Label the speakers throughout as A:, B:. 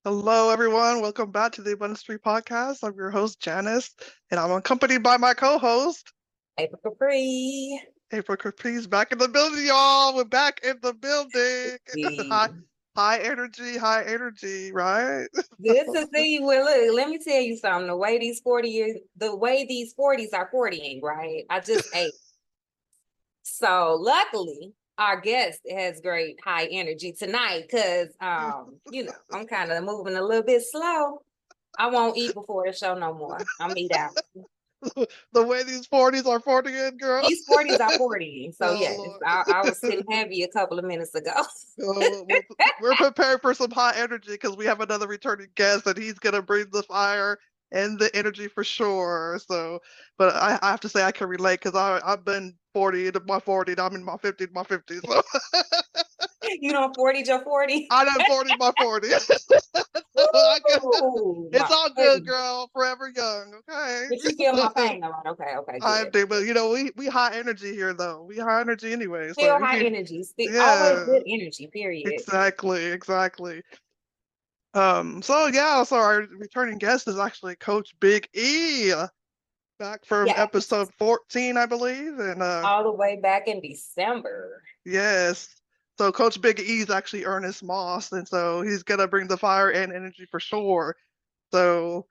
A: Hello, everyone. Welcome back to the Abundance Tree Podcast. I'm your host, Janice, and I'm accompanied by my co-host,
B: April Capri.
A: April Caprice, back in the building, y'all. We're back in the building. high, high energy, right?
B: Good to see you. Well, look, let me tell you something. The way these 40s are 40ing, right? I just ate. So luckily, our guest has great high energy tonight because, I'm kind of moving a little bit slow. I won't eat before the show no more. I'm eat out.
A: The way these 40s are 40ing, girl.
B: These 40s are 40. So,
A: Oh,
B: yes,
A: Lord.
B: I was sitting heavy a couple of minutes ago.
A: We're prepared for some high energy because we have another returning guest and he's going to bring the fire and the energy for sure. So, but I have to say I can relate because I've been 40 into my 40s. I'm in my 50s, So.
B: You know, 40's your 40.
A: I done 40 my 40. It's all good, girl. Forever young, okay?
B: But you feel my pain, all right? Okay,
A: I
B: good.
A: do, but we high energy here though. We high energy anyway.
B: Still
A: So
B: high energy. Always
A: yeah,
B: good energy, period.
A: exactly. So our returning guest is actually Coach Big E, back from
B: Yeah.
A: episode 14, I believe, and
B: All the way back in December.
A: yes. So Coach Big E is actually Ernest Moss, and so he's gonna bring the fire and energy for sure. So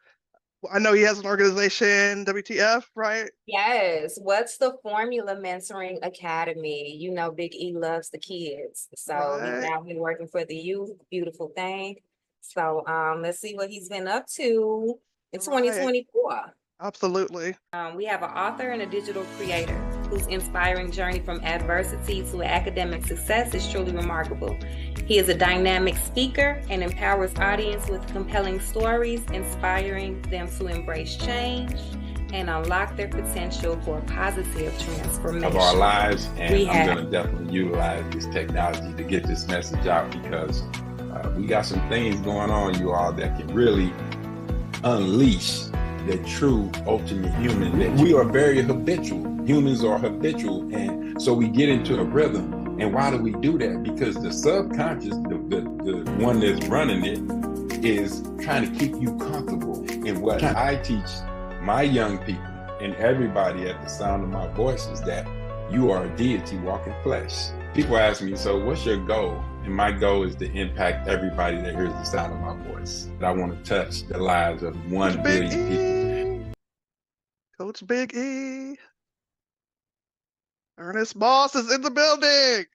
A: I know he has an organization, WTF, right?
B: Yes. What's the Formula Mentoring Academy? You know, Big E loves the kids. So he's
A: Right.
B: out here working for the youth. Beautiful thing. So let's see what he's been up to in 2024.
A: Absolutely.
B: We have an author and a digital creator whose inspiring journey from adversity to academic success is truly remarkable. He is a dynamic speaker and empowers audience with compelling stories, inspiring them to embrace change and unlock their potential for positive transformation
C: of our lives. And I'm
B: have
C: going to definitely utilize this technology to get this message out because we got some things going on, you all, that can really unleash the true ultimate human. We are very habitual. Humans are habitual. And so we get into a rhythm. And why do we do that? Because the subconscious, the one that's running it, is trying to keep you comfortable. And what I teach my young people and everybody at the sound of my voice is that you are a deity walking flesh. People ask me, so what's your goal? And my goal is to impact everybody that hears the sound of my voice. I want to touch the lives of 1 billion people.
A: Coach Big E. Ernest Moss is in the building.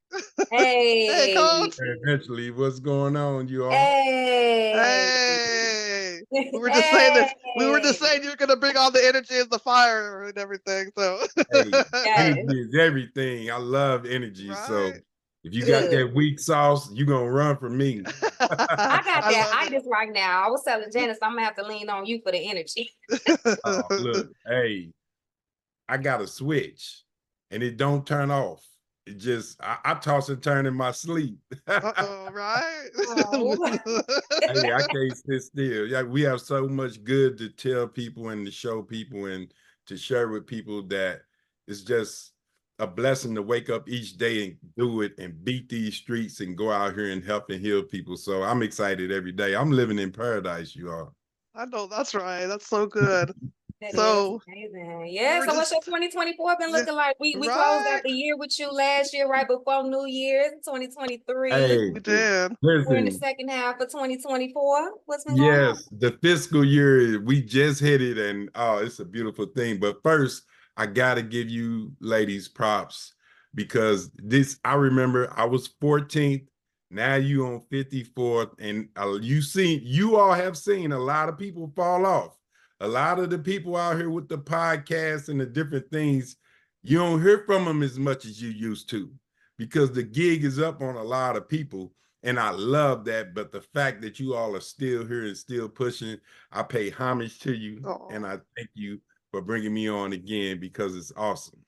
B: Hey.
A: Hey, Coach.
C: Eventually, what's going on, you all?
A: Hey. We were just saying this. We were just saying you're gonna bring all the energy and the fire and everything. So
C: energy is everything. I love energy. Right. So if you got that weak sauce, you're gonna run from me.
B: I got that itis right now. I was telling Janice I'm gonna have to lean on you for the energy.
C: Look, hey, I got a switch and it don't turn off. It just I toss and turn in my sleep.
A: Right?
C: Hey, I can't sit still. Yeah, we have so much good to tell people and to show people and to share with people that it's just a blessing to wake up each day and do it and beat these streets and go out here and help and heal people. So I'm excited every day. I'm living in paradise, you all.
A: I know, that's right. That's so good.
B: That
A: so
B: amazing. Yeah. So what's your 2024 been looking like? We closed out the year with you last year, right before New Year's, 2023.
C: Hey,
A: we did.
B: We're in the second half of 2024. What's been going on?
C: Yes, the fiscal year, we just hit it, and it's a beautiful thing. But first, I gotta give you ladies props because I remember I was 14th. Now you on 54th, and you all have seen a lot of people fall off. A lot of the people out here with the podcasts and the different things, you don't hear from them as much as you used to because the gig is up on a lot of people. And I love that. But the fact that you all are still here and still pushing, I pay homage to you. And I thank you for bringing me on again because it's awesome.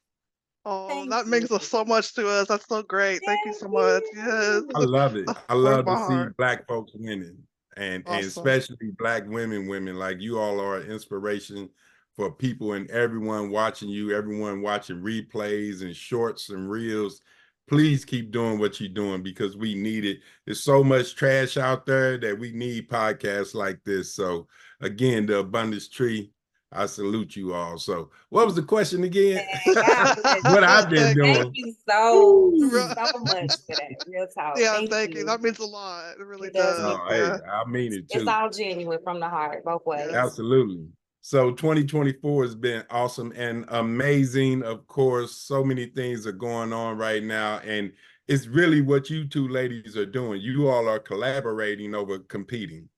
A: Oh, that means so much to us. That's so great. Thank you so much. Yes.
C: I love it. I love to see Black folks winning and especially Black women. Like you all are an inspiration for people and everyone watching you, everyone watching replays and shorts and reels. please keep doing what you're doing because we need it. There's so much trash out there that we need podcasts like this. So again, the abundance tree, I salute you all. So what was the question again?
B: God bless
C: What I've
B: you.
C: been
B: Thank
C: doing.
B: you so
A: Right.
B: much for that. Real talk.
A: Yeah,
B: Thank
A: thank you.
B: you.
A: That means a lot. It really
B: It does
A: does.
B: mean
C: No,
B: a
C: hey,
A: Yeah.
B: lot.
C: I mean it
B: It's
C: too.
B: all genuine from the heart, both ways.
A: Yeah.
C: Absolutely. So 2024 has been awesome and amazing. Of course, so many things are going on right now. And it's really what you two ladies are doing. You all are collaborating over competing.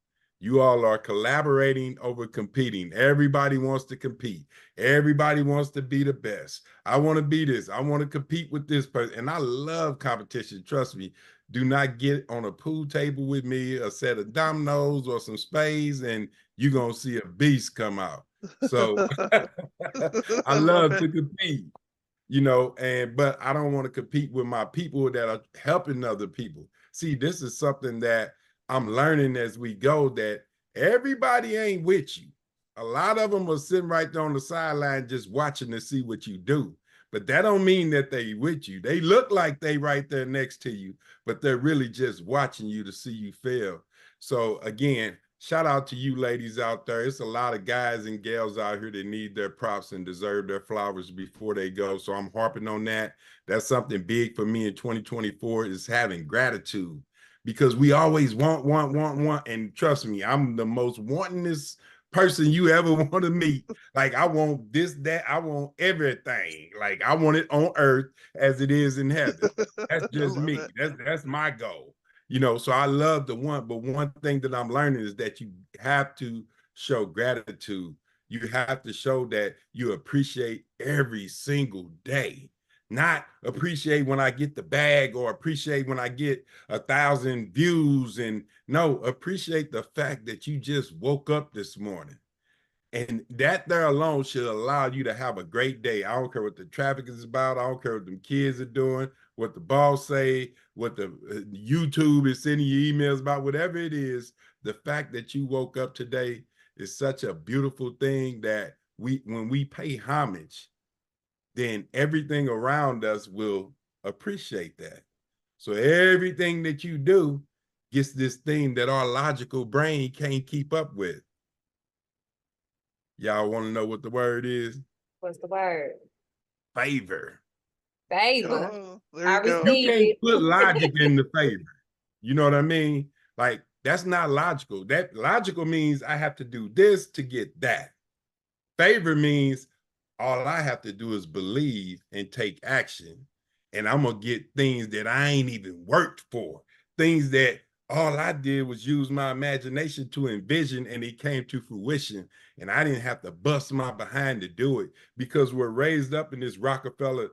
C: You all are collaborating over competing. Everybody wants to compete. Everybody wants to be the best. I want to be this. I want to compete with this person. And I love competition. Trust me. Do not get on a pool table with me, a set of dominoes or some spades, and you're going to see a beast come out. So I
A: love
C: love
A: it.
C: to compete, but I don't want to compete with my people that are helping other people. See, this is something that I'm learning as we go, that everybody ain't with you. A lot of them are sitting right there on the sideline just watching to see what you do. But that don't mean that they with you. They look like they right there next to you, but they're really just watching you to see you fail. So again, shout out to you ladies out there. It's a lot of guys and gals out here that need their props and deserve their flowers before they go. So I'm harping on that. That's something big for me in 2024 is having gratitude, because we always want. And trust me, I'm the most wantingest person you ever want to meet. Like, I want this, that, I want everything. Like, I want it on earth as it is in heaven. That's
A: I
C: just
A: love
C: me.
A: it.
C: That's my goal. So I love the one, but one thing that I'm learning is that you have to show gratitude. You have to show that you appreciate every single day, not appreciate when I get the bag or appreciate when I get 1,000 views. And no, appreciate the fact that you just woke up this morning. And that there alone should allow you to have a great day. I don't care what the traffic is about. I don't care what them kids are doing, what the boss say, what the YouTube is sending you emails about, whatever it is. The fact that you woke up today is such a beautiful thing that when we pay homage, then everything around us will appreciate that. So everything that you do gets this thing that our logical brain can't keep up with. Y'all want to know what the word is?
B: What's the word?
C: Favor.
B: Favor.
A: Oh, there
B: I
A: you go.
C: You
B: received
C: can't
B: it.
C: put logic in the favor. You know what I mean? Like, that's not logical. That logical means I have to do this to get that. Favor means all I have to do is believe and take action. And I'm going to get things that I ain't even worked for. Things that all I did was use my imagination to envision, and it came to fruition. And I didn't have to bust my behind to do it, because we're raised up in this Rockefeller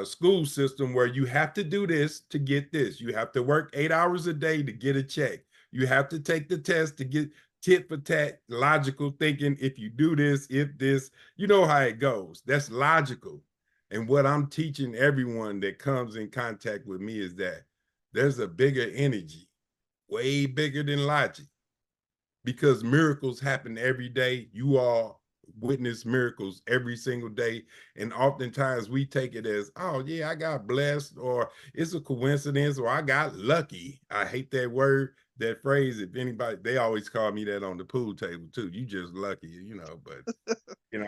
C: school system where you have to do this to get this. You have to work 8 hours a day to get a check. You have to take the test to get tit for tat logical thinking. If you do this, if this, you know how it goes. That's logical. And what I'm teaching everyone that comes in contact with me is that there's a bigger energy, way bigger than logic, because miracles happen every day. You all witness miracles every single day. And oftentimes we take it as, oh yeah, I got blessed, or it's a coincidence, or I got lucky. I hate that word, that phrase. If anybody, they always call me that on the pool table too. You just lucky, but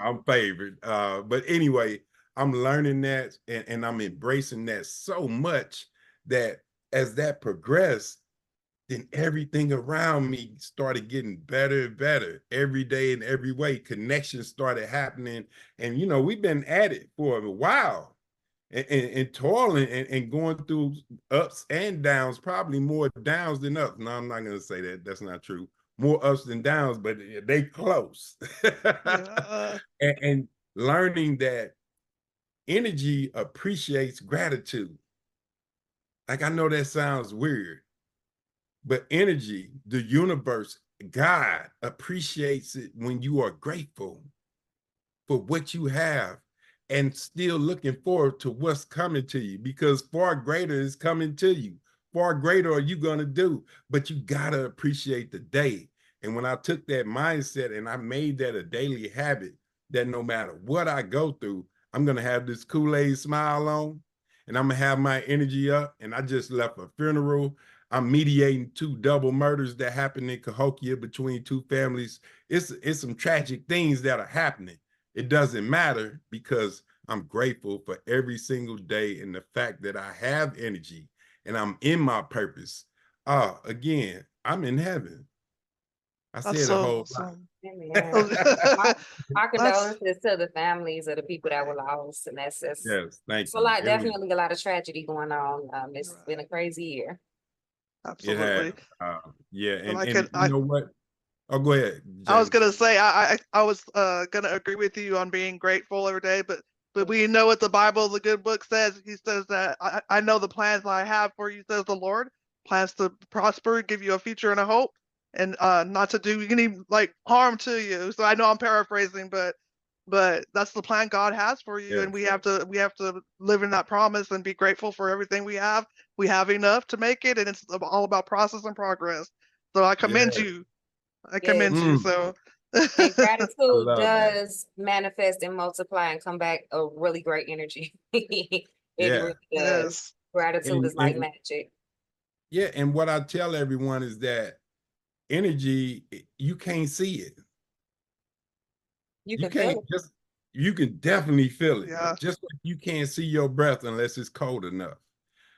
C: I'm favored. But anyway, I'm learning that, and I'm embracing that so much that as that progressed, then everything around me started getting better and better every day in every way. Connections started happening. And, we've been at it for a while and toiling and going through ups and downs, probably more downs than ups. No, I'm not going to say that. That's not true. More ups than downs, but they close.
A: Yeah.
C: and learning that energy appreciates gratitude. Like, I know that sounds weird, but energy, the universe, God appreciates it when you are grateful for what you have and still looking forward to what's coming to you, because far greater is coming to you. Far greater are you going to do, but you got to appreciate the day. And when I took that mindset and I made that a daily habit, that no matter what I go through, I'm going to have this Kool-Aid smile on,
D: and I'm gonna have my energy up. And I just left a funeral. I'm mediating 2 double murders that happened in Cahokia between 2 families. It's some tragic things that are happening. It doesn't matter because I'm grateful for every single day and the fact that I have energy and I'm in my purpose. Again, I'm in heaven. I
A: That's
D: said a
A: so
D: whole
A: awesome.
B: Amen.
D: lot.
B: Our
A: That's
B: condolences to the families of the people that were lost, and that's
D: Yes, thank
B: it's a
D: you.
B: lot,
D: It was,
B: definitely a lot of tragedy going on. It's been a
A: right.
B: crazy year.
D: it had,
A: Absolutely.
D: yeah,
A: But
D: and you know what? Oh, go ahead,
A: I was
D: Janice.
A: gonna say I was gonna agree with you on being grateful every day, but we know what the Bible, the good book says. He says that I know the plans I have for you, says the Lord, plans to prosper, give you a future and a hope, and not to do any like harm to you. So I know I'm paraphrasing, but that's the plan God has for you, and
D: Yes,
A: we have to live in that promise and be grateful for everything we have. We have enough to make it, and it's all about process and progress. So I commend
D: yeah.
A: you. I
B: Yes.
A: commend you. So
B: And
D: I
B: gratitude
D: love that.
B: does manifest and multiply and come back a really great energy. It
D: Yeah,
B: really does.
A: yes,
B: Gratitude is like
D: and
B: magic.
D: yeah, and what I tell everyone is that energy, you can't see it.
B: You
D: You
B: can feel
D: can't
B: it.
D: just, you can definitely feel it.
A: yeah,
D: Just like you can't see your breath unless it's cold enough.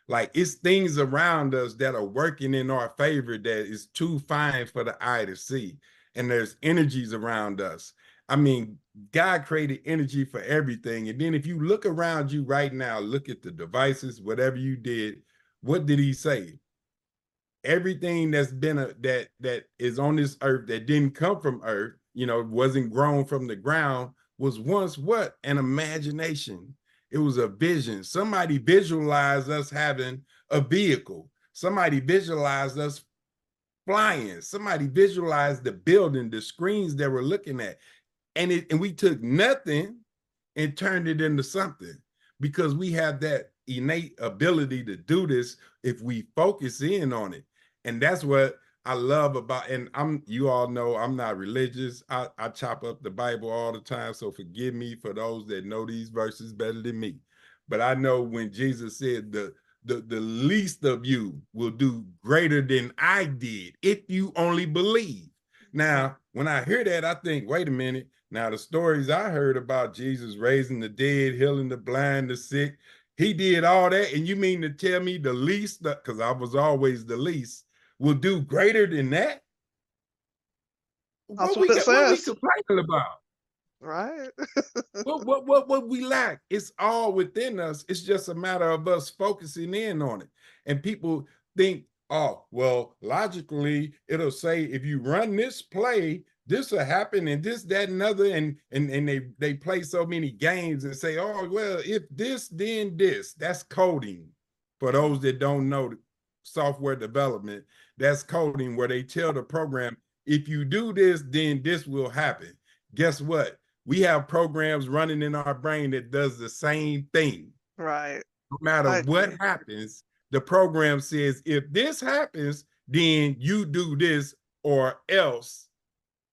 D: Like it's things around us that are working in our favor that is too fine for the eye to see. And there's energies around us. I mean, God created energy for everything. And then if you look around you right now, look at the devices, whatever you did, what did he say? Everything that's been that is on this earth that didn't come from earth, you know, wasn't grown from the ground, was once what? An imagination. It was a vision. Somebody visualized us having a vehicle. Somebody visualized us flying. Somebody visualized the building, the screens that we're looking at. And we took nothing and turned it into something because we have that innate ability to do this if we focus in on it. And that's what I love about, and you all know I'm not religious. I chop up the Bible all the time, so forgive me for those that know these verses better than me. But I know when Jesus said the least of you will do greater than I did if you only believe. Now, when I hear that, I think, wait a minute. Now, the stories I heard about Jesus raising the dead, healing the blind, the sick, he did all that. And you mean to tell me the least, because I was always the least, will do greater than that?
A: that's
D: What
A: what
D: we
A: it
D: got, what we
A: says,
D: complaining about?
A: right?
D: What we lack? It's all within us. It's just a matter of us focusing in on it. And people think, oh, well, logically, it'll say if you run this play, this will happen, and this, that, and other, and they play so many games and say, oh, well, if this, then this. That's coding. For those that don't know software development, that's coding where they tell the program, if you do this, then this will happen. Guess what? We have programs running in our brain that does the same thing.
A: Right.
D: No matter
A: I
D: what
A: agree.
D: happens, the program says, if this happens, then you do this or else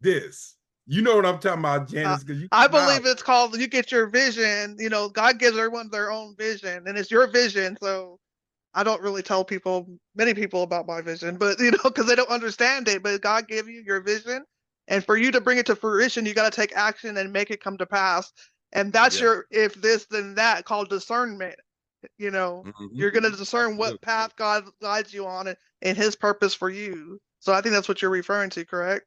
D: this. You know what I'm talking about, Janice, because you
A: I
D: smile.
A: believe it's called, you get your vision. You know, God gives everyone their own vision, and it's your vision. So I don't really tell many people about my vision, but you know, because they don't understand it. But God gave you your vision, and for you to bring it to fruition, you got to take action and make it come to pass. And that's
D: Yeah.
A: your if this then that called discernment. You know, you're going to discern what path God guides you on and His purpose for you. So I think that's what you're referring to, correct?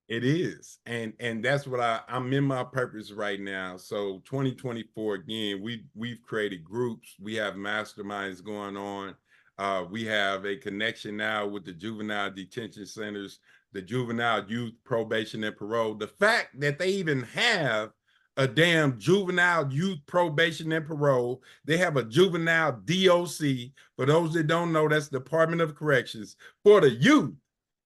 D: It is. And that's what I'm in my purpose right now. So 2024, again, we've created groups. We have masterminds going on. We have a connection now with the juvenile detention centers, the juvenile youth probation and parole. The fact that they even have a damn juvenile youth probation and parole. They have a juvenile DOC. For those that don't know, that's Department of Corrections for the youth.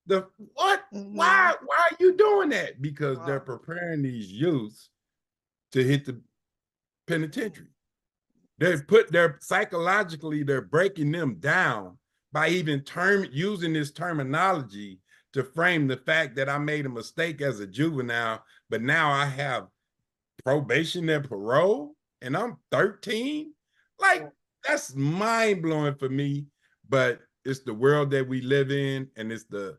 D: The what? Why are you doing that? Because they're preparing these youths to hit the penitentiary. They're psychologically, they're breaking them down by even using this terminology to frame the fact that I made a mistake as a juvenile, but now I have probation and parole and I'm 13. Like, that's mind blowing for me, but it's the world that we live in, and it's the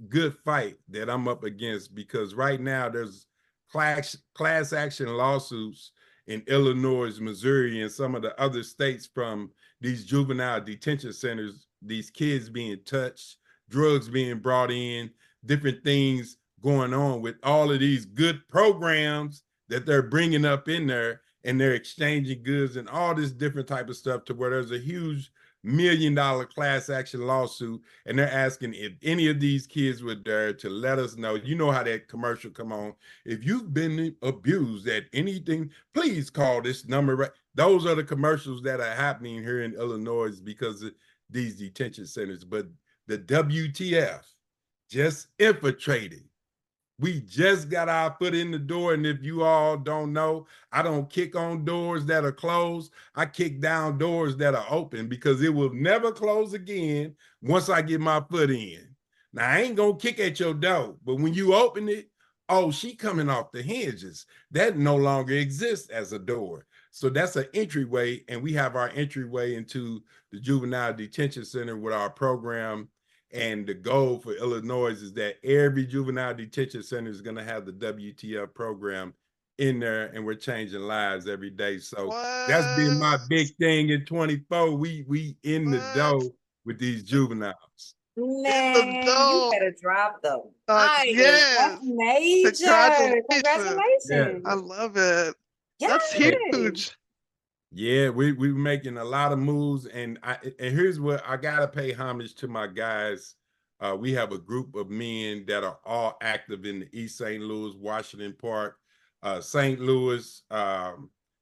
D: good fight that I'm up against, because right now there's class action lawsuits in Illinois, Missouri, and some of the other states from these juvenile detention centers, these kids being touched, drugs being brought in, different things going on with all of these good programs that they're bringing up in there, and they're exchanging goods and all this different type of stuff, to where there's a huge $1 million class action lawsuit, and they're asking if any of these kids were there to let us know. You know how that commercial come on. If you've been abused at anything, please call this number. Those are the commercials that are happening here in Illinois because of these detention centers. But the WTF just infiltrated. We just got our foot in the door, and if you all don't know, I don't kick on doors that are closed. I kick down doors that are open, because it will never close again once I get my foot in. Now, I ain't gonna kick at your door, but when you open it, oh, she coming off the hinges. That no longer exists as a door. So that's an entryway, and we have our entryway into the juvenile detention center with our program. And the goal for Illinois is that every juvenile detention center is going to have the WTF program in there, and we're changing lives every day. So that's been my big thing in 24. We in the dough with these juveniles.
B: Man, you better drop them.
A: Yes.
B: That's major. Congratulations.
A: I love it.
B: Yes.
A: That's huge.
D: Yeah, we're making a lot of moves, and here's what I gotta pay homage to my guys. We have a group of men that are all active in the East St. Louis, Washington Park, St. Louis,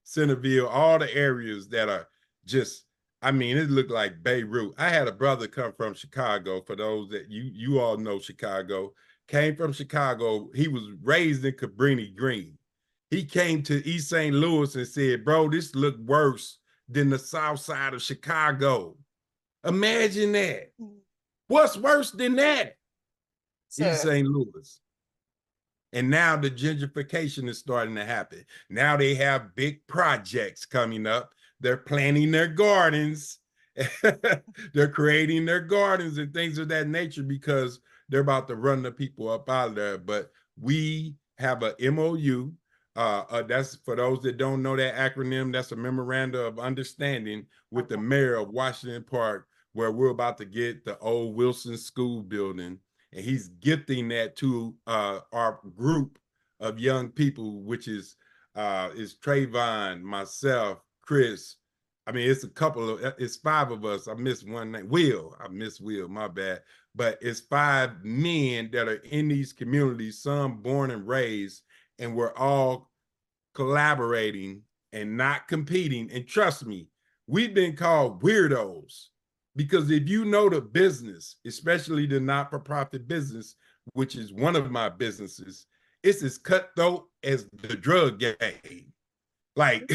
D: Centerville, all the areas that are just, I mean, it looked like Beirut. I had a brother come from Chicago. For those that you all know Chicago, came from Chicago. He was raised in Cabrini Green. He came to East St. Louis and said, bro, this looked worse than the south side of Chicago. Imagine that. What's worse than that? Sure. East St. Louis. And now the gentrification is starting to happen. Now they have big projects coming up. They're planting their gardens. They're creating their gardens and things of that nature, because they're about to run the people up out of there. But we have a MOU. That's, for those that don't know that acronym, that's a memorandum of understanding with the mayor of Washington Park, where we're about to get the old Wilson School building, and he's gifting that to our group of young people, which is Trayvon, myself, Chris. I mean, it's 5 of us. I missed one name, Will. I missed Will, my bad. But it's 5 men that are in these communities, some born and raised, and we're all collaborating and not competing. And trust me, we've been called weirdos, because if you know the business, especially the not-for-profit business, which is one of my businesses, it's as cutthroat as the drug game. Like,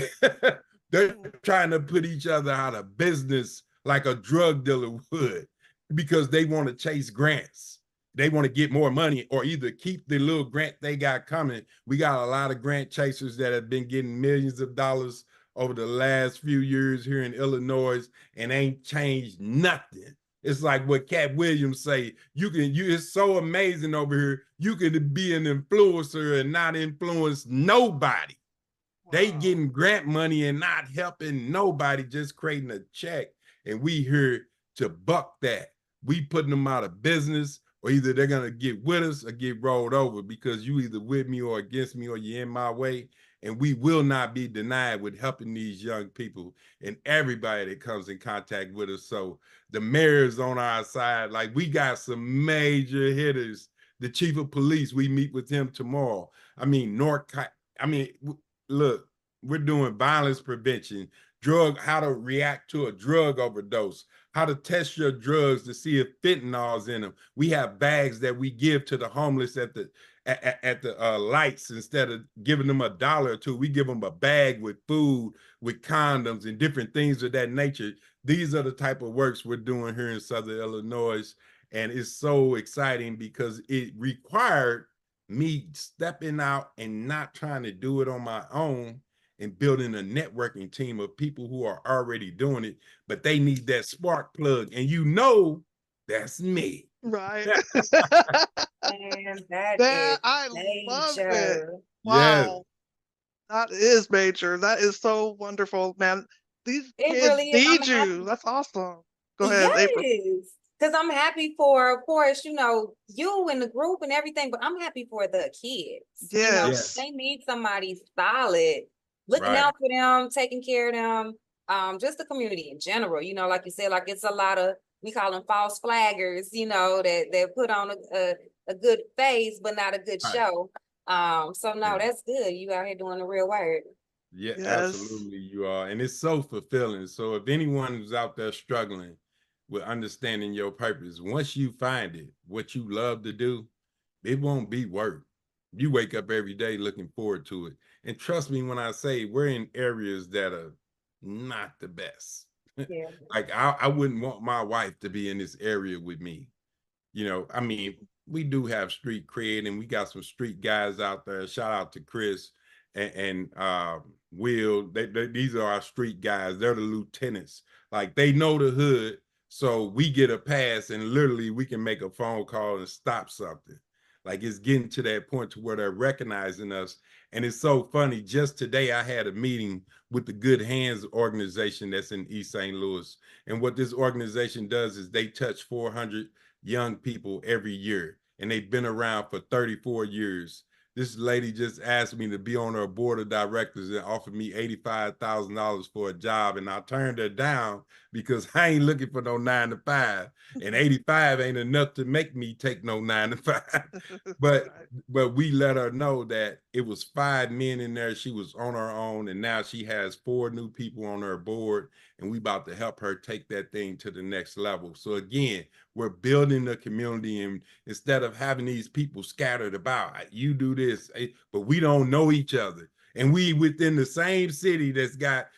D: they're trying to put each other out of business like a drug dealer would, because they want to chase grants. They want to get more money, or either keep the little grant they got coming. We got a lot of grant chasers that have been getting millions of dollars over the last few years here in Illinois, and ain't changed nothing. It's like what Cat Williams say, it's so amazing over here. You could be an influencer and not influence nobody. Wow. They getting grant money and not helping nobody, just creating a check. And we here to buck that. We putting them out of business, or either they're gonna get with us or get rolled over, because you either with me or against me, or you're in my way. And we will not be denied with helping these young people and everybody that comes in contact with us. So the mayor's on our side. Like, we got some major hitters. The chief of police, we meet with him tomorrow. I mean, look, we're doing violence prevention, how to react to a drug overdose, how to test your drugs to see if fentanyl's in them. We have bags that we give to the homeless at the lights. Instead of giving them $1 or $2, we give them a bag with food, with condoms and different things of that nature. These are the type of works we're doing here in Southern Illinois. And it's so exciting because it required me stepping out and not trying to do it on my own, and building a networking team of people who are already doing it, but they need that spark plug. And you know, that's me.
A: Right.
B: And that is
A: That I love it.
B: major.
D: Yes.
A: Wow. That is major. That is so wonderful, man. These
B: It
A: kids
B: really is. I'm
A: need you.
B: happy.
A: That's awesome. Go ahead, April.
B: Yes. Because I'm happy for, of course, you know, you and the group and everything, but I'm happy for the kids. You know,
D: Yes.
A: Yes.
B: they need somebody solid, looking
D: Right.
B: out for them, taking care of them. Just the community in general, you know, like you said, like it's a lot of, we call them false flaggers, you know, that put on a good face, but not a good
D: Right.
B: show. So no,
D: Yeah.
B: that's good. You out here doing the real work.
D: Yeah,
A: Yes.
D: absolutely you are. And it's so fulfilling. So if anyone who's out there struggling with understanding your purpose, once you find it, what you love to do, it won't be work. You wake up every day looking forward to it. And trust me when I say we're in areas that are not the best.
B: Yeah.
D: Like I wouldn't want my wife to be in this area with me. You know, I mean, we do have street cred and we got some street guys out there. Shout out to Chris and Will. These are our street guys. They're the lieutenants. Like they know the hood. So we get a pass and literally we can make a phone call and stop something. Like it's getting to that point to where they're recognizing us. And it's so funny. Just today, I had a meeting with the Good Hands organization that's in East St. Louis. And what this organization does is they touch 400 young people every year, and they've been around for 34 years. This lady just asked me to be on her board of directors and offered me $85,000 for a job, and I turned her down because I ain't looking for no 9 to 5, and 85 ain't enough to make me take no 9 to 5. But we let her know that it was 5 men in there. She was on her own, and now she has 4 new people on her board, and we about to help her take that thing to the next level. So again, we're building the community, and instead of having these people scattered about, you do this, but we don't know each other. And we within the same city that's got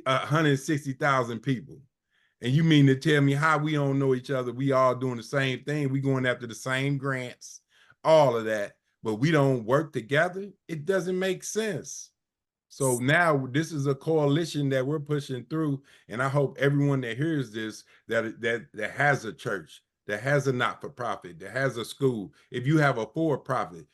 D: 160,000 people. And you mean to tell me how we don't know each other? We all doing the same thing. We going after the same grants, all of that, but we don't work together? It doesn't make sense. So now this is a coalition that we're pushing through, and I hope everyone that hears this that has a church, that has a not-for-profit, that has a school, if you have a for-profit,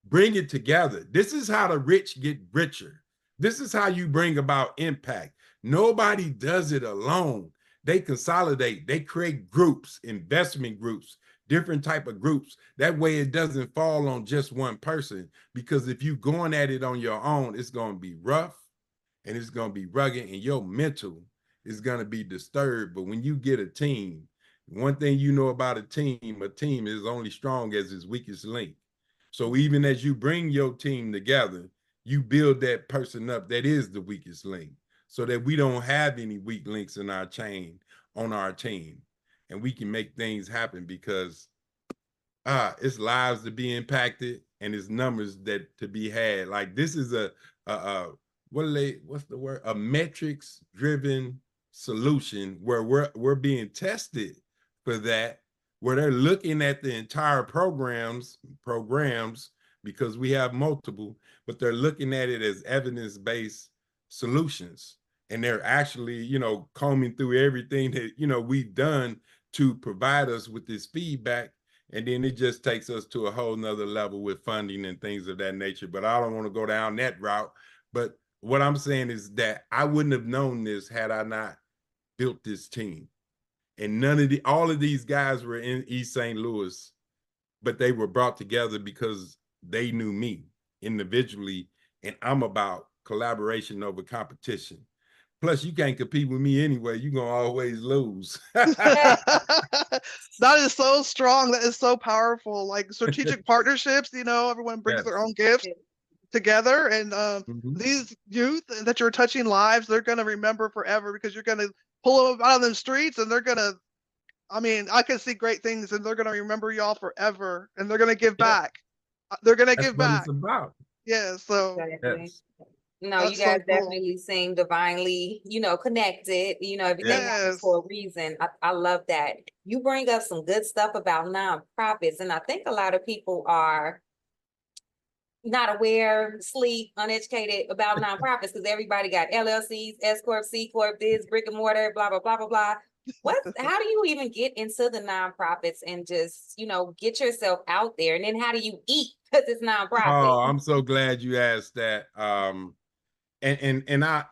D: bring it together. This is how the rich get richer. This is how you bring about impact. Nobody does it alone. They consolidate, they create groups, investment groups, different type of groups. That way it doesn't fall on just one person, because if you're going at it on your own, it's going to be rough and it's going to be rugged and your mental is going to be disturbed. But when you get a team, one thing you know about a team is only strong as its weakest link. So even as you bring your team together, you build that person up that is the weakest link, so that we don't have any weak links in our chain on our team, and we can make things happen, because it's lives to be impacted and it's numbers that to be had. Like this is what's the word? A metrics driven solution where we're being tested for that, where they're looking at the entire programs because we have multiple, but they're looking at it as evidence-based solutions. And they're actually, combing through everything that, we've done to provide us with this feedback. And then it just takes us to a whole nother level with funding and things of that nature. But I don't want to go down that route. But what I'm saying is that I wouldn't have known this had I not built this team. And all of these guys were in East St. Louis, but they were brought together because they knew me individually. And I'm about collaboration over competition. Plus, you can't compete with me anyway. You're going to always lose.
A: That is so strong. That is so powerful. Like strategic partnerships, everyone brings their own gifts together. And these youth that you're touching lives, they're going to remember forever, because you're going to pull them out of the streets and they're going to, I can see great things, and they're going to remember y'all forever, and they're going to give back. They're going to give back.
D: That's what it's about.
A: Yeah. So
D: Yes.
B: No, you guys definitely seem divinely, connected. Everything happens for a reason. I love that. You bring up some good stuff about nonprofits, and I think a lot of people are not aware, sleep, uneducated about nonprofits because everybody got LLCs, S Corp, C Corp, this, brick and mortar, blah, blah, blah, blah, blah. How do you even get into the nonprofits and just, get yourself out there? And then how do you eat? Because it's nonprofit.
D: Oh, I'm so glad you asked that. And I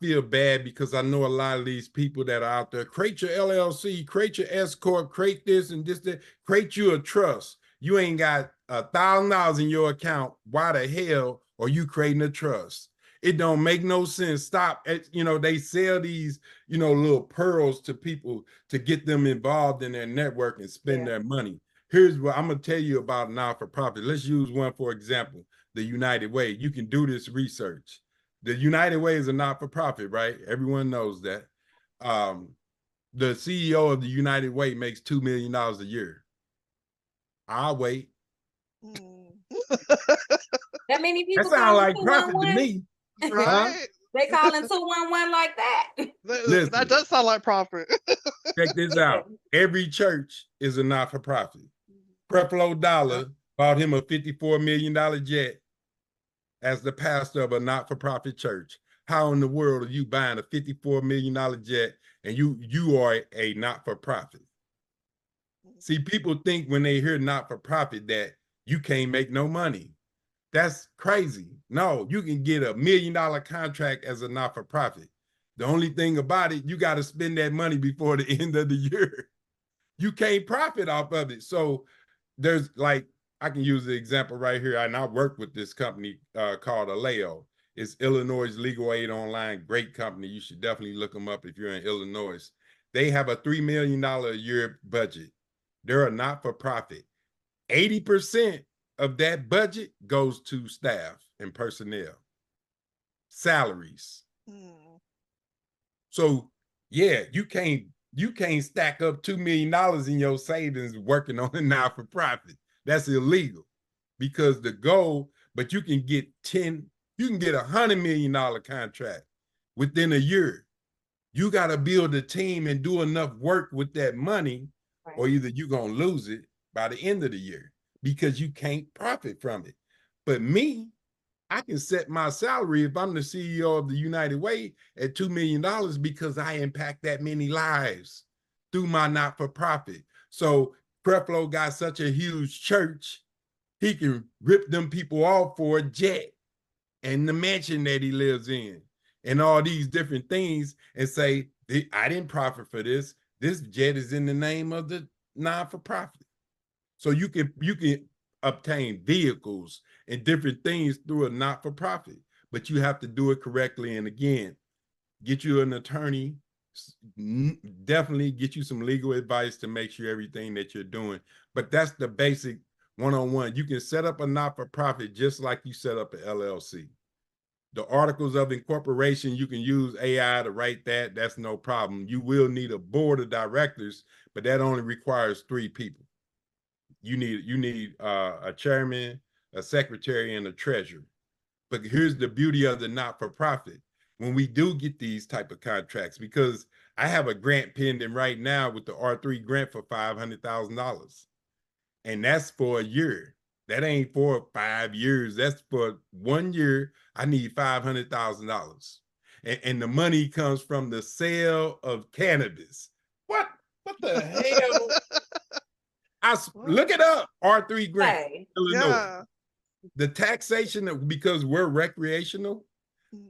D: feel bad because I know a lot of these people that are out there. Create your LLC, create your S Corp, create this and this, that, create you a trust. You ain't got $1,000 in your account. Why the hell are you creating a trust? It don't make no sense. Stop. They sell these, little pearls to people to get them involved in their network and spend their money. Here's what I'm gonna tell you about not-for-profit. Let's use one for example, the United Way. You can do this research. The United Way is a not-for-profit, right? Everyone knows that. The CEO of the United Way makes $2 million a year. I'll wait.
B: That many people
D: That sounds like profit to me.
A: Right?
B: They calling 211 like that.
D: Listen,
A: that does sound like profit.
D: check this out. Every church is a not-for-profit. Creflo Dollar bought him a $54 million jet as the pastor of a not-for-profit church. How in the world are you buying a $54 million jet and you are a not-for-profit? See, people think when they hear not-for-profit that you can't make no money. That's crazy. No, you can get $1 million contract as a not-for-profit. The only thing about it, you got to spend that money before the end of the year. You can't profit off of it. So there's I can use the example right here. And I work with this company called Aleo. It's Illinois Legal Aid Online. Great company. You should definitely look them up if you're in Illinois. They have a $3 million a year budget. They're a not-for-profit. 80% of that budget goes to staff and personnel, salaries. So yeah, you can't stack up $2 million in your savings working on a not-for-profit. That's illegal because the goal, but you can get $100 million contract within a year. You got to build a team and do enough work with that money, or either you're going to lose it by the end of the year because you can't profit from it. But me, I can set my salary if I'm the CEO of the United Way at $2 million because I impact that many lives through my not-for-profit. So Creflo got such a huge church, he can rip them people off for a jet and the mansion that he lives in and all these different things and say, I didn't profit for this. This jet is in the name of the non-for-profit. So you can obtain vehicles and different things through a not-for-profit, but you have to do it correctly. And again, get you an attorney, definitely get you some legal advice to make sure everything that you're doing. But that's the basic one-on-one. You can set up a not-for-profit just like you set up an LLC. The articles of incorporation, you can use AI to write that. That's no problem. You will need a board of directors, but that only requires 3 people. You need a chairman, a secretary, and a treasurer. But here's the beauty of the not-for-profit. When we do get these type of contracts, because I have a grant pending right now with the R3 grant for $500,000. And that's for a year. That ain't for 5 years. That's for 1 year. I need $500,000. And the money comes from the sale of cannabis. What the hell? Look it up. R3 grant. Illinois. Yeah. The taxation, because we're recreational,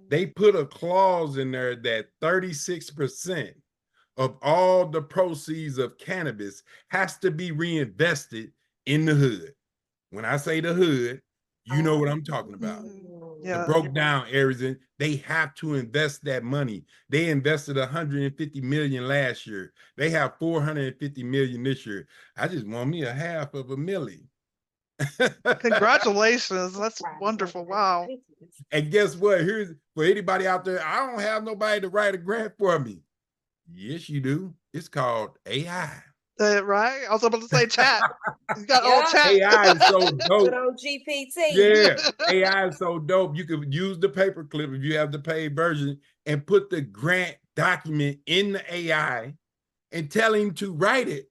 D: they put a clause in there that 36% of all the proceeds of cannabis has to be reinvested in the hood. When I say the hood, you know what I'm talking about. Yeah. The broke down areas, they have to invest that money. They invested $150 million last year. They have $450 million this year. I just want me a half of $1 million.
A: Congratulations. That's wonderful. Wow.
D: And guess what? Here's for anybody out there, I don't have nobody to write a grant for me. Yes, you do. It's called AI.
A: Right? I was about to say chat. You got all chat.
D: AI is so dope.
B: Good old GPT.
D: Yeah, AI is so dope. You could use the paperclip if you have the paid version and put the grant document in the AI and tell him to write it.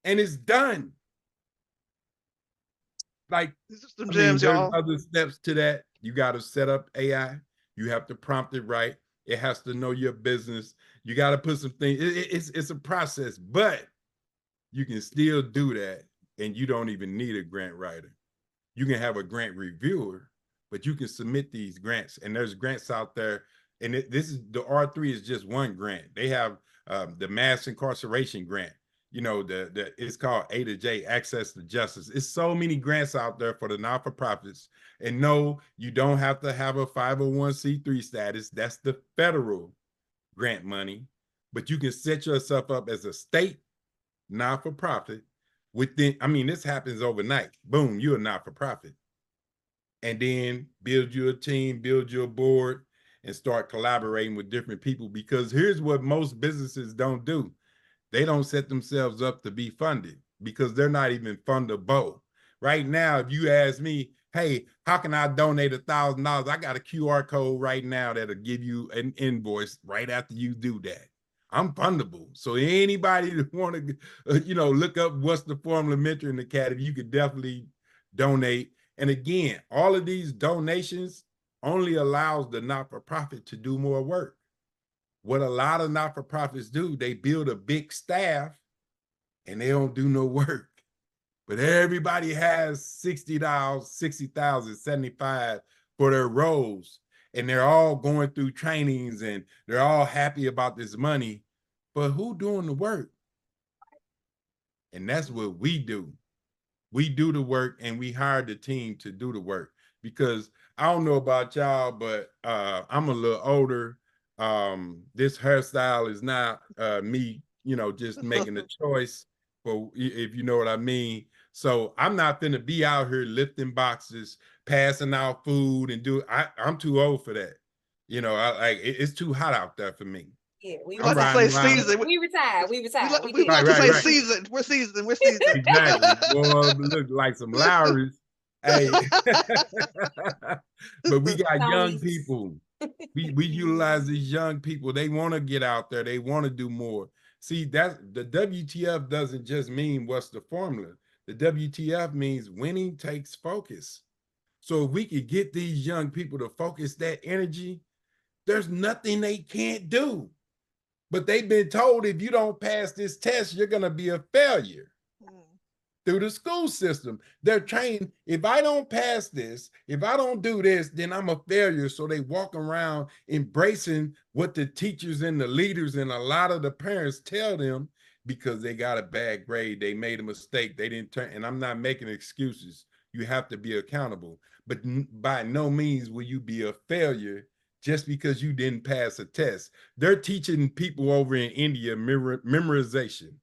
D: And it's done. Like,
A: These are some
D: I mean,
A: gems,
D: there's
A: y'all.
D: other steps to that. You got to set up AI. You have to prompt it right. It has to know your business. You got to put some things. It's a process, but you can still do that, and you don't even need a grant writer. You can have a grant reviewer, but you can submit these grants, and there's grants out there. And this is the R3 is just one grant. They have the mass incarceration grant. You know, it's called A to J, Access to Justice. It's so many grants out there for the not-for-profits. And no, you don't have to have a 501c3 status. That's the federal grant money. But you can set yourself up as a state not-for-profit within, I mean, this happens overnight. Boom, you're a not-for-profit. And then build you a team, build your board, and start collaborating with different people. Because here's what most businesses don't do. They don't set themselves up to be funded because they're not even fundable. Right now, if you ask me, hey, how can I donate $1,000? I got a QR code right now that'll give you an invoice right after you do that. I'm fundable. So anybody that want to, look up what's the formula mentoring academy, you could definitely donate. And again, all of these donations only allows the not-for-profit to do more work. What a lot of not-for-profits do, they build a big staff and they don't do no work. But everybody has $60, 60,000, 75 for their roles. And they're all going through trainings and they're all happy about this money. But who doing the work? And that's what we do. We do the work and we hire the team to do the work. Because I don't know about y'all, but I'm a little older. This hairstyle is not me, just making a choice, for, if you know what I mean. So I'm not gonna be out here lifting boxes, passing out food, and I'm too old for that. It's too hot out there for me.
B: Yeah,
A: we like to say seasoned.
B: We retired. We retired.
A: We like to say seasoned. We're seasoned. We're seasoned.
D: Exactly. Boy, look like some Lowry's. Hey, but we got young people. We utilize these young people. They want to get out there. They want to do more. See, that's the WTF doesn't just mean what's the formula. The WTF means winning takes focus. So if we could get these young people to focus that energy, there's nothing they can't do. But they've been told if you don't pass this test, you're going to be a failure. Through the school system. They're trained, if I don't pass this, if I don't do this, then I'm a failure. So they walk around embracing what the teachers and the leaders and a lot of the parents tell them because they got a bad grade, they made a mistake, they didn't turn, and I'm not making excuses. You have to be accountable. But by no means will you be a failure just because you didn't pass a test. They're teaching people over in India memorization.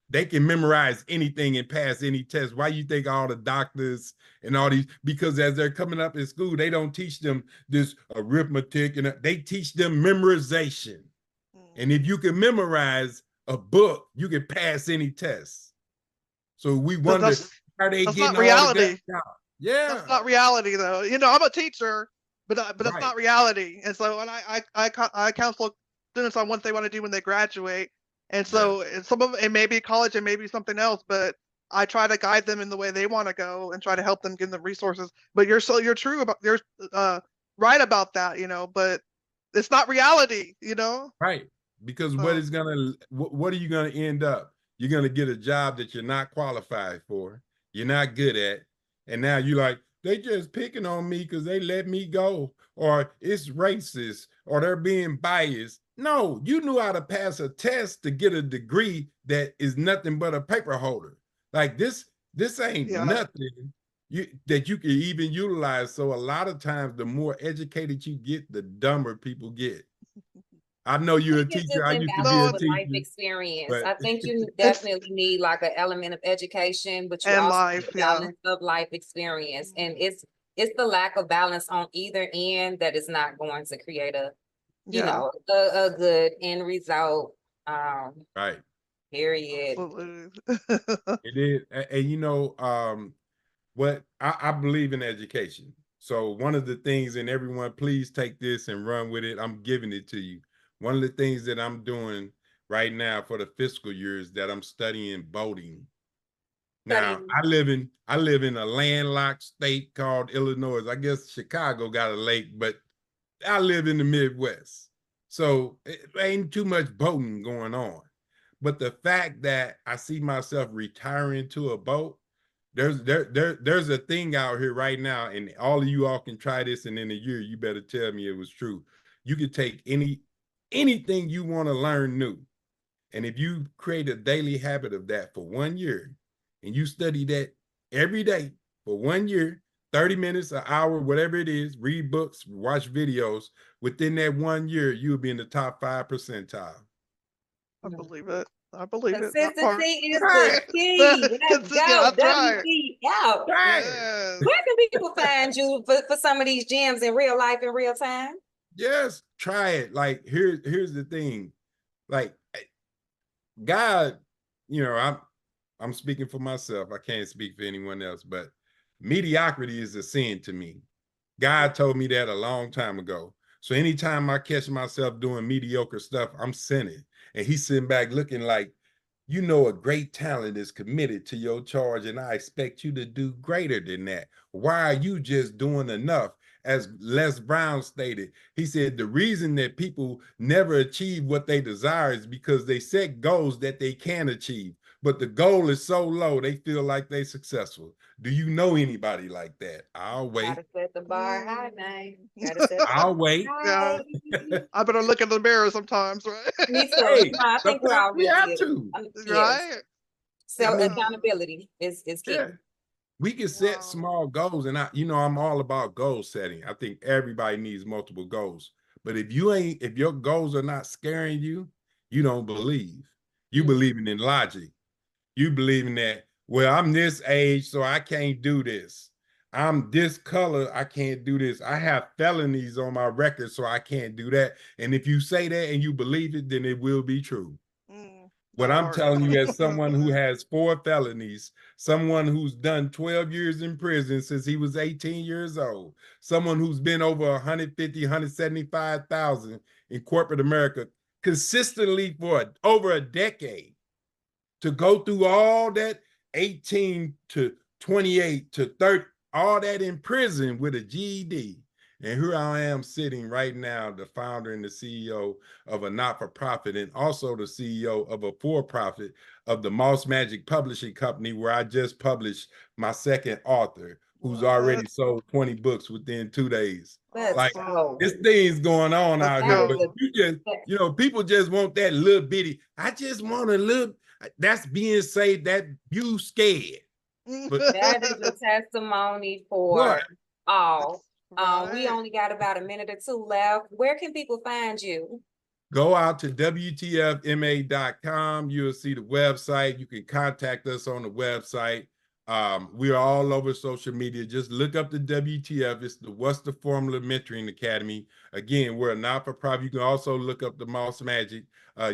D: They can memorize anything and pass any test. Why you think all the doctors and all these, because as they're coming up in school, they don't teach them this arithmetic, and they teach them memorization. And if you can memorize a book, you can pass any test. So we wonder, are they getting all reality? Yeah.
A: That's not reality though. I'm a teacher, but it's not reality. And so when I counsel students on what they want to do when they graduate. And so some of it may be college, it may be something else, but I try to guide them in the way they want to go and try to help them get the resources. But you're right about that, but it's not reality,
D: Right. Because what are you gonna end up? You're gonna get a job that you're not qualified for, you're not good at, and now you're like, they just picking on me because they let me go, or it's racist, or they're being biased. No, you knew how to pass a test to get a degree that is nothing but a paper holder. Like this ain't nothing that you can even utilize. So a lot of times, the more educated you get, the dumber people get. I know you're a teacher. I used to be a teacher.
B: Life experience. I think you definitely need like an element of education, but you also need a balance of life experience. And it's the lack of balance on either end that is not going to create a good end result.
D: Right.
B: Period.
D: It is. And what I believe in education. So one of the things, and everyone, please take this and run with it. I'm giving it to you. One of the things that I'm doing right now for the fiscal year is that I'm studying boating. Now I live in a landlocked state called Illinois. I guess Chicago got a lake, but I live in the Midwest. So it ain't too much boating going on. But the fact that I see myself retiring to a boat, there's a thing out here right now, and all of you all can try this, and in a year you better tell me it was true. You can take anything you want to learn new, and if you create a daily habit of that for 1 year, and you study that every day for 1 year, 30 minutes, an hour, whatever it is, read books, watch videos, within that 1 year, you'll be in the top 5 percentile.
A: I believe it. I believe it.
B: Consistency is
D: Right.
B: the key. Let's go.
A: Right.
B: WTF.
D: Right.
A: Yes.
B: Where can people find you for some of these gems in real life, in real time?
D: Yes, try it. Like, here's the thing. Like, God, you know, I'm speaking for myself. I can't speak for anyone else, but mediocrity is a sin to me. God told me that a long time ago. So anytime I catch myself doing mediocre stuff, I'm sinning. And he's sitting back looking like, you know, a great talent is committed to your charge, and I expect you to do greater than that. Why are you just doing enough? As Les Brown stated, he said, the reason that people never achieve what they desire is because they set goals that they can achieve, but the goal is so low, they feel like they're successful. Do you know anybody like that? I'll wait.
B: Gotta set the bar high, man. Gotta set the
D: I'll wait.
A: Yeah. I better look in the mirror sometimes, right?
B: Me too.
D: Hey,
B: I think we're all
D: we have
B: really
D: to.
A: Right?
B: Self
A: Yeah.
B: accountability is key.
D: Yeah. We can set
A: Wow.
D: small goals, and I'm all about goal setting. I think everybody needs multiple goals. But if your goals are not scaring you, you don't believe. You believing in logic. You believing that, well, I'm this age, so I can't do this. I'm this color, I can't do this. I have felonies on my record, so I can't do that. And if you say that and you believe it, then it will be true. What I'm telling you, as someone who has 4 felonies, someone who's done 12 years in prison since he was 18 years old, someone who's been over 150, 175,000 in corporate America consistently for over a decade, to go through all that 18 to 28 to 30, all that in prison with a GED. And here I am sitting right now, the founder and the CEO of a not-for-profit, and also the CEO of a for-profit of the Moss Magic Publishing Company, where I just published my second author, who's already sold 20 books within 2 days. Like, this thing's going on out here, but you know, people just want that little bitty, I just want a little, that's being said that you scared. But
B: that is a testimony for all. We only got about a minute or two left. Where can people find you?
D: Go out to WTFMA.com. You'll see the website. You can contact us on the website. We are all over social media. Just look up the WTF. It's the What's the Formula Mentoring Academy. Again, we're a not-for-profit. You can also look up the Moss Magic.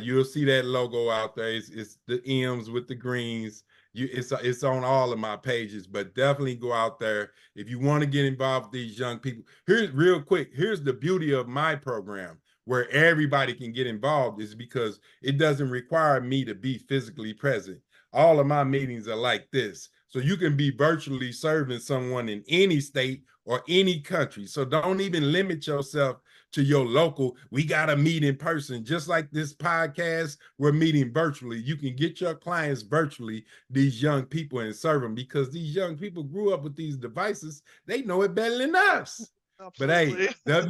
D: You'll see that logo out there. It's the M's with the greens. It's on all of my pages, but definitely go out there if you want to get involved with these young people. Here's real quick. Here's the beauty of my program, where everybody can get involved, is because it doesn't require me to be physically present. All of my meetings are like this. So you can be virtually serving someone in any state or any country. So don't even limit yourself to your local. We got to meet in person. Just like this podcast, we're meeting virtually. You can get your clients virtually, these young people, and serve them, because these young people grew up with these devices. They know it better than us. Absolutely. But hey,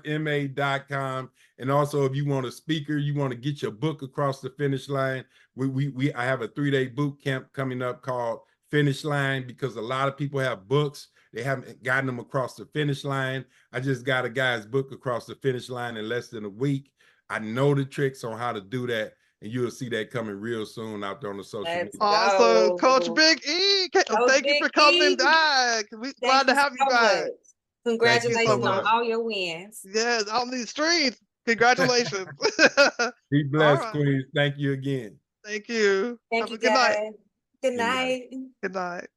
D: WTFMA.com. And also, if you want a speaker, you want to get your book across the finish line, I have a 3-day boot camp coming up called Finish Line, because a lot of people have books. They haven't gotten them across the finish line. I just got a guy's book across the finish line in less than a week. I know the tricks on how to do that, and you'll see that coming real soon out there on the social media.
A: Awesome. Coach Big E, thank you for coming back. We're glad to have you back.
B: Congratulations on all your wins.
A: Yes, on these streets. Congratulations.
D: Be blessed, Queens. Thank you again.
A: Thank you.
B: Thank you, guys. Good night.
A: Good night.